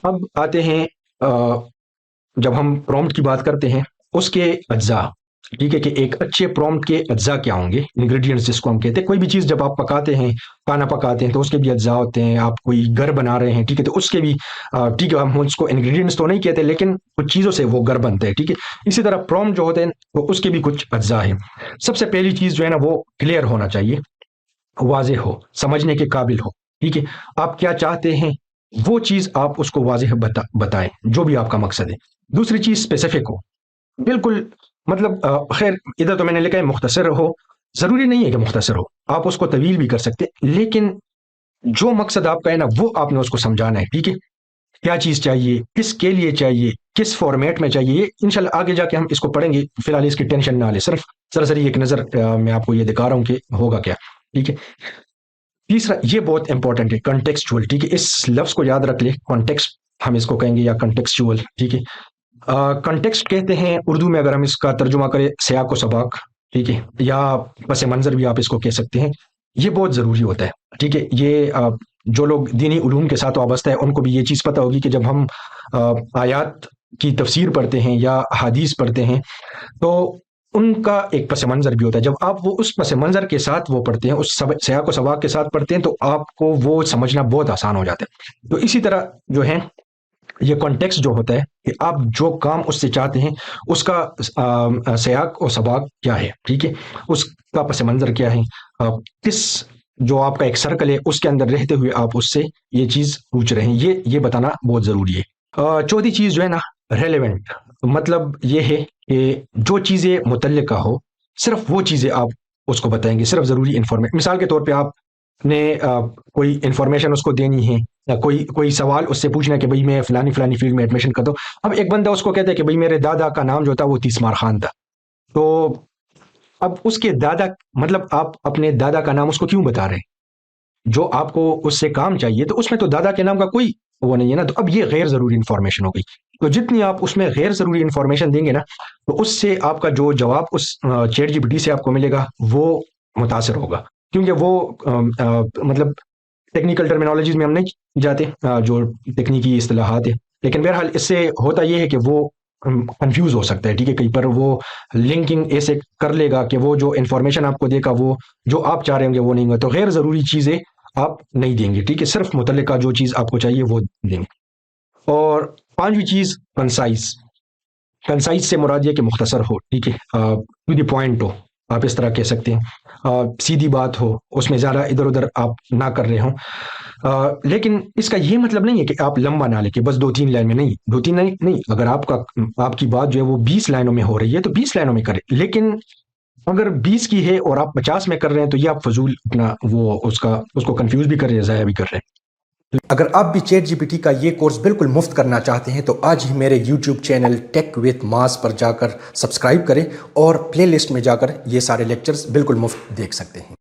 اب آتے ہیں جب ہم پرومپٹ کی بات کرتے ہیں اس کے اجزاء، ٹھیک ہے، کہ ایک اچھے پرومپٹ کے اجزاء کیا ہوں گے، انگریڈینٹس جس کو ہم کہتے ہیں. کوئی بھی چیز جب آپ پکاتے ہیں، کھانا پکاتے ہیں، تو اس کے بھی اجزاء ہوتے ہیں. آپ کوئی گھر بنا رہے ہیں، ٹھیک ہے، تو اس کے بھی ٹھیک ہے، ہم اس کو انگریڈینٹس تو نہیں کہتے لیکن کچھ چیزوں سے وہ گھر بنتے ہیں، ٹھیک ہے. اسی طرح پرومپٹ جو ہوتے ہیں وہ اس کے بھی کچھ اجزاء ہیں. سب سے پہلی چیز جو ہے نا وہ کلیئر ہونا چاہیے، واضح ہو، سمجھنے کے قابل ہو، ٹھیک ہے. آپ کیا چاہتے ہیں وہ چیز آپ اس کو واضح بتائیں، جو بھی آپ کا مقصد ہے. دوسری چیز اسپیسیفک ہو، بالکل. مطلب خیر ادھر تو میں نے لکھا ہے مختصر ہو، ضروری نہیں ہے کہ مختصر ہو، آپ اس کو طویل بھی کر سکتے، لیکن جو مقصد آپ کا ہے نا وہ آپ نے اس کو سمجھانا ہے، ٹھیک ہے. کیا چیز چاہیے، کس کے لیے چاہیے، کس فارمیٹ میں چاہیے، یہ انشاءاللہ آگے جا کے ہم اس کو پڑھیں گے. فی الحال اس کی ٹینشن نہ لیں، صرف سرسری ایک نظر میں آپ کو یہ دکھا رہا ہوں کہ ہوگا کیا، ٹھیک ہے. تیسرا یہ بہت امپورٹنٹ ہے، کنٹیکسچول، ٹھیک ہے. اس لفظ کو یاد رکھ لیں، کانٹیکسٹ ہم اس کو کہیں گے یا کنٹیکسچول، ٹھیک ہے. کنٹیکسٹ کہتے ہیں اردو میں، اگر ہم اس کا ترجمہ کریں سیاق و سباق، ٹھیک ہے، یا پس منظر بھی آپ اس کو کہہ سکتے ہیں. یہ بہت ضروری ہوتا ہے، ٹھیک ہے. یہ جو لوگ دینی علوم کے ساتھ وابستہ ہے ان کو بھی یہ چیز پتہ ہوگی کہ جب ہم آیات کی تفسیر پڑھتے ہیں یا حدیث پڑھتے ہیں تو ان کا ایک پس منظر بھی ہوتا ہے. جب آپ وہ اس پس منظر کے ساتھ وہ پڑھتے ہیں، اس سیاق و سباق کے ساتھ پڑھتے ہیں، تو آپ کو وہ سمجھنا بہت آسان ہو جاتا ہے. تو اسی طرح جو ہے یہ کانٹیکسٹ جو ہوتا ہے کہ آپ جو کام اس سے چاہتے ہیں اس کا سیاق و سباق کیا ہے، ٹھیک ہے، اس کا پس منظر کیا ہے، کس جو آپ کا ایک سرکل ہے اس کے اندر رہتے ہوئے آپ اس سے یہ چیز پوچھ رہے ہیں، یہ بتانا بہت ضروری ہے. چوتھی چیز جو ہے نا ریلیونٹ، مطلب یہ ہے کہ جو چیزیں متعلقہ ہو صرف وہ چیزیں آپ اس کو بتائیں گے، صرف ضروری انفارمیشن. مثال کے طور پہ آپ نے کوئی انفارمیشن اس کو دینی ہے، یا کوئی سوال اس سے پوچھنا ہے کہ بھئی میں فلانی فیلڈ میں ایڈمیشن کر دوں. اب ایک بندہ اس کو کہتا ہے کہ بھئی میرے دادا کا نام جو تھا وہ تیسمار خان تھا، تو اب اس کے دادا، مطلب آپ اپنے دادا کا نام اس کو کیوں بتا رہے ہیں؟ جو آپ کو اس سے کام چاہیے تو اس میں تو دادا کے نام کا کوئی وہ نہیں ہے نا. تو اب یہ غیر ضروری انفارمیشن ہو گئی. تو جتنی آپ اس میں غیر ضروری انفارمیشن دیں گے نا تو اس سے آپ کا جو جواب اس چیٹ جی پی ٹی سے آپ کو ملے گا وہ متاثر ہوگا، کیونکہ وہ مطلب ٹیکنیکل ٹرمینالوجیز میں ہم نہیں جاتے، جو تکنیکی اصطلاحات ہیں، لیکن بہرحال اس سے ہوتا یہ ہے کہ وہ کنفیوز ہو سکتا ہے، ٹھیک ہے. کہیں پر وہ لنکنگ ایسے کر لے گا کہ وہ جو انفارمیشن آپ کو دے گا وہ جو آپ چاہ رہے ہوں گے وہ نہیں ہوگا. تو غیر ضروری چیزیں آپ نہیں دیں گے، ٹھیک ہے، صرف متعلقہ جو چیز آپ کو چاہیے وہ دیں گے. اور پانچویں چیز کنسائز. کنسائز سے مراد یہ کہ مختصر ہو، ٹھیک ہے، ٹو دی پوائنٹ ہو، آپ اس طرح کہہ سکتے ہیں. سیدھی بات ہو، اس میں زیادہ ادھر ادھر آپ نہ کر رہے ہوں. لیکن اس کا یہ مطلب نہیں ہے کہ آپ لمبا نہ لیں کہ بس 2-3 لائن میں، نہیں 2-3 لائن نہیں. اگر آپ کی بات جو ہے وہ 20 لائنوں میں ہو رہی ہے تو 20 لائنوں میں کریں. لیکن اگر 20 کی ہے اور آپ 50 میں کر رہے ہیں تو یہ آپ فضول اپنا وہ اس کو کنفیوز بھی کر رہے ہیں، ضائع بھی کر رہے ہیں. اگر آپ بھی چیٹ جی پی ٹی کا یہ کورس بالکل مفت کرنا چاہتے ہیں تو آج ہی میرے یوٹیوب چینل ٹیک وتھ ماس پر جا کر سبسکرائب کریں اور پلے لسٹ میں جا کر یہ سارے لیکچرز بالکل مفت دیکھ سکتے ہیں.